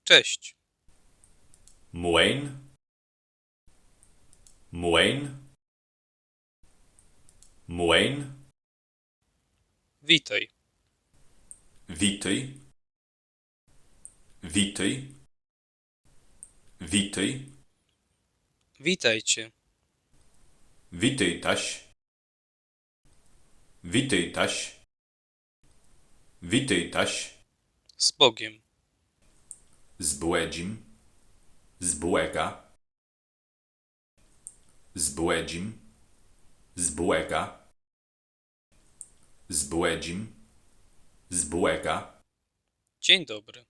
Cześć. Moin. Moin. Moin. Witaj. Witaj. Witaj. Witaj. Witajcie. Witaj, Taś. Witaj, Taś. Witaj, Taś. Z Bogiem. Z Błedzim. Z Błega. Z Błedzim. Z Błega. Z Błedzim. Z Błega. Dzień dobry.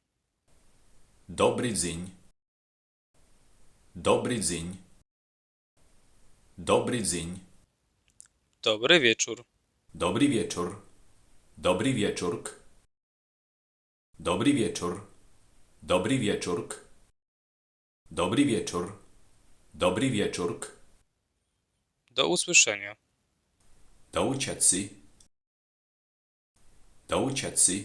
Dobry dzień. Dobry dzień. Dobry dzień. Dobry wieczór. Dobry wieczór. Dobry wieczórk. Dobry wieczór. Dobry wieczórk. Dobry wieczór. Dobry wieczórk. Do usłyszenia. Do uciecy. Do uciecy.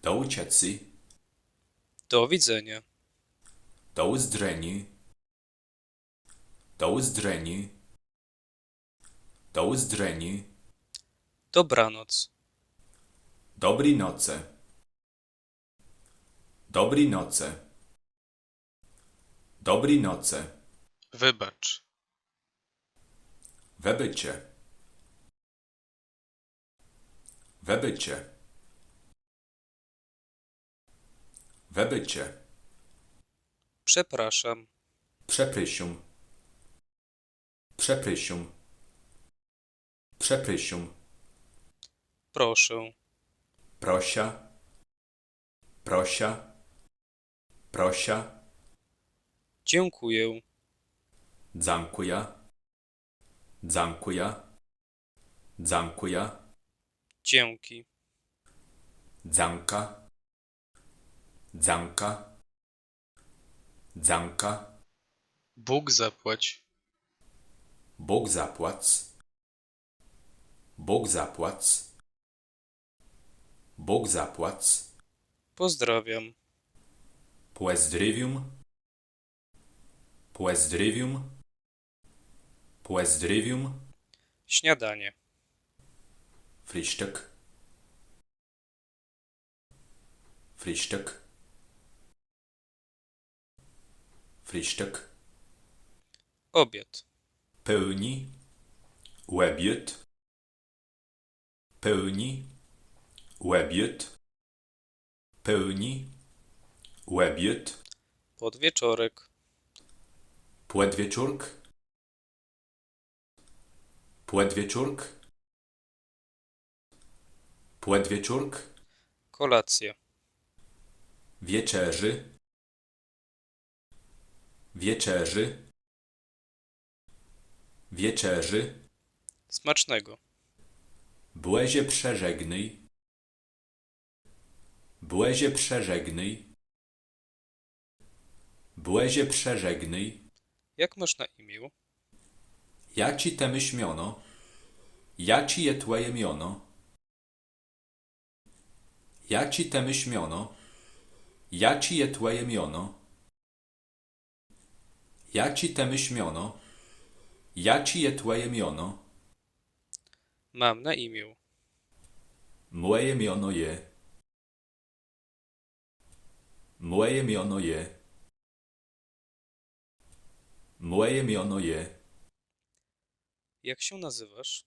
Do uciecy. Do widzenia. Do uzdreni. Do uzdreni. Do uzdreni. Dobranoc. Dobry noce. Dobry noce. Dobry noce. Wybacz. Webycie. Webycie. Webycie. Przepraszam. Przeprysium. Przeprysium. Przeprysium. Proszę. Prosia. Prosia. Prosia. Dziękuję. Dziękuję. Dziękuję. Dziękuję. Dzięki. Dzięka. Dzięka. Dzięka. Bóg zapłać. Bóg zapłac. Bóg zapłac. Bóg zapłac. Pozdrawiam. Poezdrywium. Poezdrywium. Poezdrywium. Śniadanie. Frühstück. Frühstück. Frühstück. Obiad. Pełni. Obiad. Pełni. Obiad. Pełni. Obiad. Podwieczorek. Podwieczórk. Podwieczórk. Podwieczórk. Kolacja. Wieczerzy. Wieczerzy. Wieczerzy. Smacznego. Błezie przeżegnej. Błezie przeżegnej. Błezie przeżegnej. Jak masz na imię? Ja ci te myśmiono. Ja ci je twoje miono. Ja ci te myśmiono. Ja ci je twoje miono. Ja ci te myśmiono. Ja ci je twoje miono. Mam na imię. Moje miono je. Moje miono je. Moje miono je. Jak się nazywasz?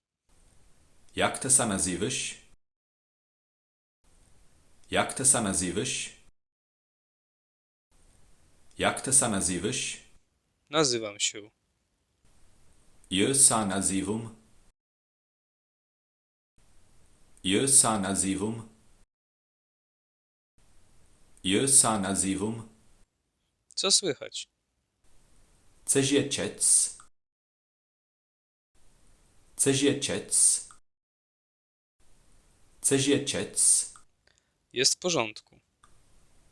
Jak ty se nazywasz? Jak ty se nazywasz? Jak ty se nazywasz? Nazywam się. Ja se nazywam. Ja se nazywam. Ja se nazywam. Co słychać? Cezieciec. Cezieciec. Cezieciec. Jest w porządku.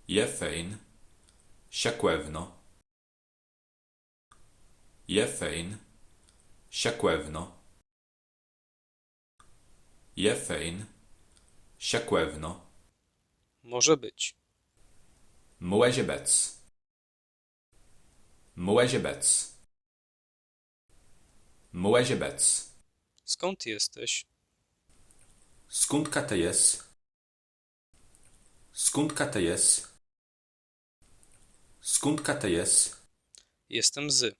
Je fejn. Siakłewno. Je fejn. Siakłewno. Je fejn. Siakłewno. Może być. Młeziebec. Młeziebec. Młeziebec. Skąd jesteś? Skądka ty jest? Skądka ty jest? Skądka ty jest? Jestem z.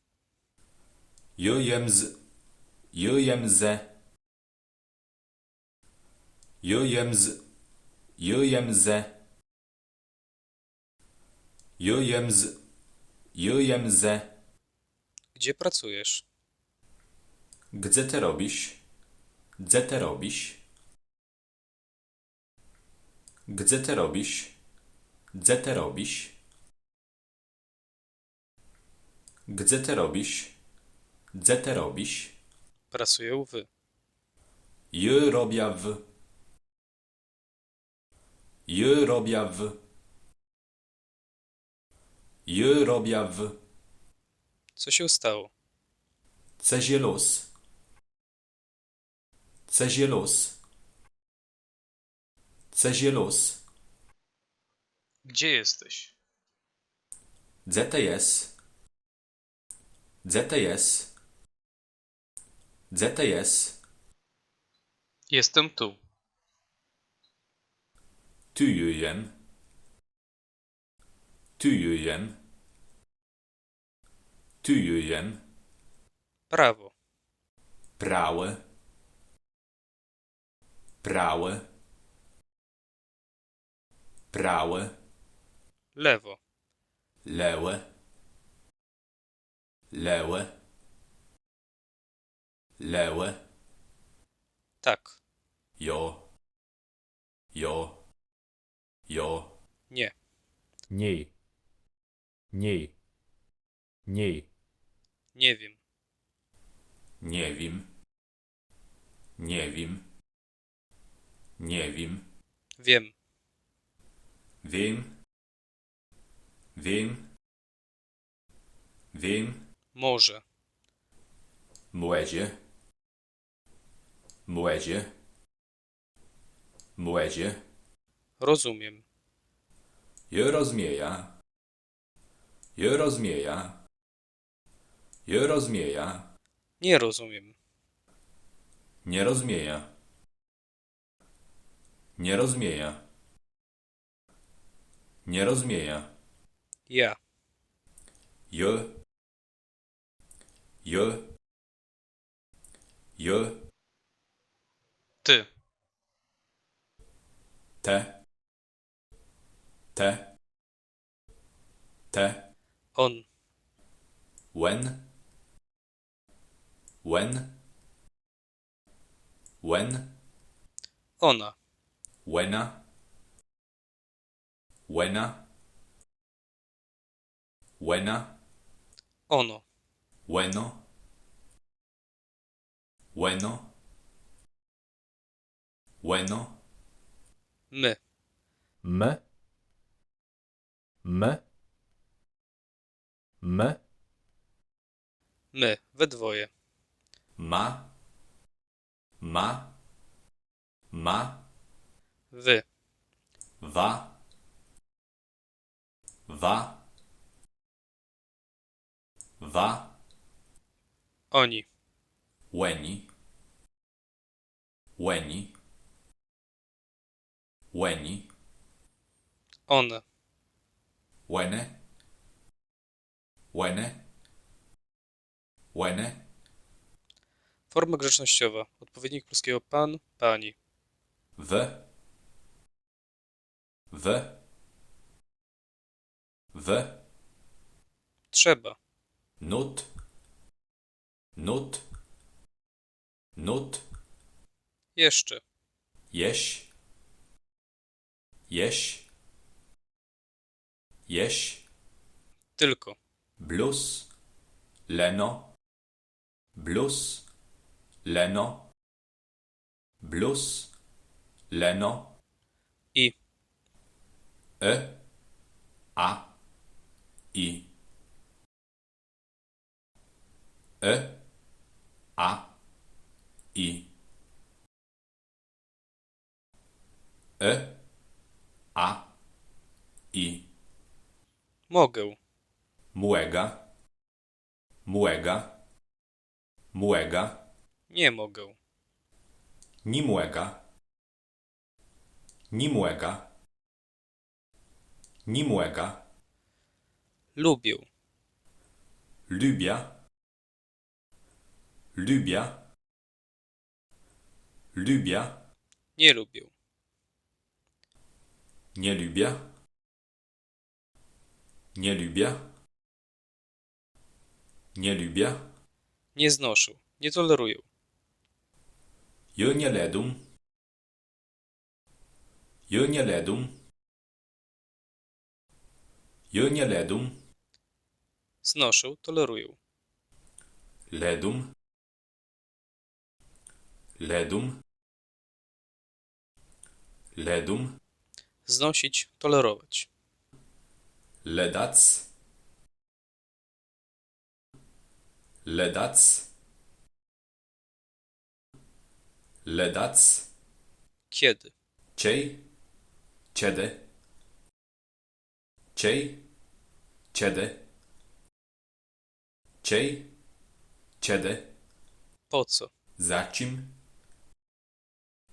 Jem z. Jem ze. Jem z. Jem ze. Jem z. Jem ze. Gdzie pracujesz? Gdzie ty robisz? Gdzie ty robisz? Gdzie ty robisz? Gdzie ty robisz? Gdzie ty robisz? Gdzie ty robisz? Pracuję w. Robię w. Robię w. Robię w. Co się stało? Co się los? Co się los? Co się los? Gdzie jesteś? Gdzie ty jest? Gdzie ty jest? Gdzie ty jest? Jestem tu. Tu jem. Tu jem. Tu jem. Prawo. Prawe. Prawe. Prawe. Lewo. Lewe. Lewe. Lewe. Tak. Jo. Jo. Jo. Nie. Nie. Nie. Nie. Nie wiem. Nie wiem. Nie wiem. Nie wiem. Wiem. Wiem. Wiem. Wiem. Może. Młodzie. Młodzie. Młodzie. Rozumiem. Je rozmieja. Je rozmieja. Je rozmieja. Nie rozumiem. Nie rozmieja. Nie rozmieja. Nie rozmieja. Ja. Je. Je. Je. Ty. Te. Te. Te. On. When. When. When. Ona. Wena. Wena. Wena. Ono. Bueno. Bueno. Bueno. My. M. M. M. My. We dwoje. Ma. Ma. Ma. Wy. Va. Va. Va. Oni. Łeni. Łeni. Łeni. One. Łene. Łene. Łene. Forma grzecznościowa. Odpowiednik polskiego pan, pani. W. W. W. Trzeba. Nut. Nut. Nut. Jeszcze. Jeś. Jeś. Jeś. Tylko. Blus. Leno. Blus. Leno. Blus. Leno. I. E. A. I. E. A. I. E. A. I. Mogę. Muega. Muega. Muega. Nie mogę. Ni muega. Ni muega. Ni muega. Lubię. Lubia. Lubia. Lubia. Nie lubię. Nie lubia. Nie lubia. Nie lubia. Nie znoszę. Nie toleruję. Jo nie ledum. Jo nie ledum. Jo nie ledum. Znoszę. Toleruję. Ledum. Ledum. Ledum. Znosić. Tolerować. Ledac. Ledac. Ledac. Kiedy? Ciej. Ciede. Ciej. Ciede. Ciej. Ciede. Po co? Zacim.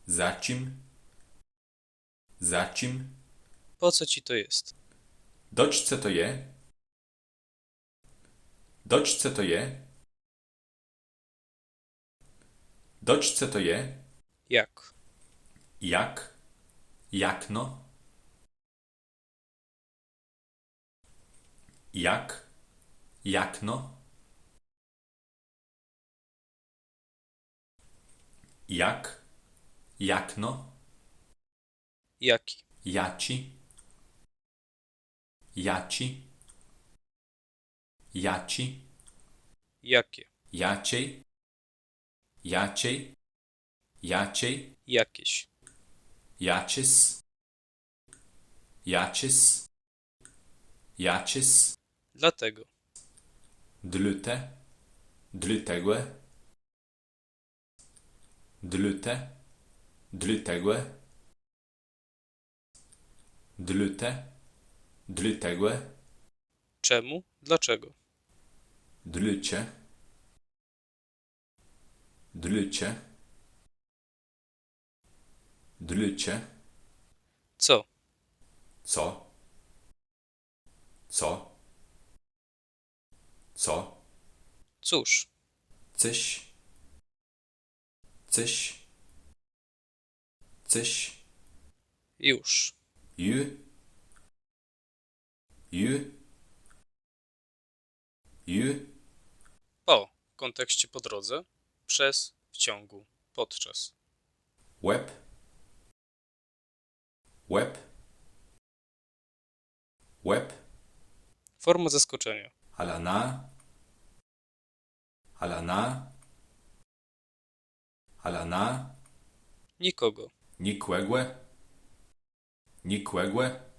Zacim. Zacim. Po co ci to jest? Doczce to je. Doczce to je. Doczce to je. Jak? Jak. Jakno. Jak. Jakno. Jak. Jakno. Jaki? Jaci. Jaci. Jaci. Jakie? Jaciej. Jaciej. Jaciej. Jakieś. Jacis. Jacis. Jacis. Dlatego. Dlute. Dlutegue. Dlute. Dlutegue. Dlute. Dlutegue. Czemu? Dlaczego? Dlucie. Dlucie. Dlucie. Co? Co? Co? Co? Cóż? Cyś. Cyś. Cyś. Już. Ju. Ju. Ju. Po. W kontekście po drodze. Przez. W ciągu. Podczas. Łeb. Łeb. Łeb. Forma zaskoczenia. Alana. Alana. Alana. Nikogo. Nikłegłe. Nikłegłe.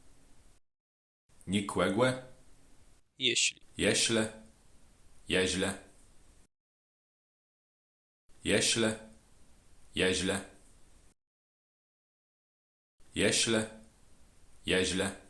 Nikłegłe. Jeśli. Jeśle. Jeźle. Jeśle. Jeźle. Jeśle. Jeźle.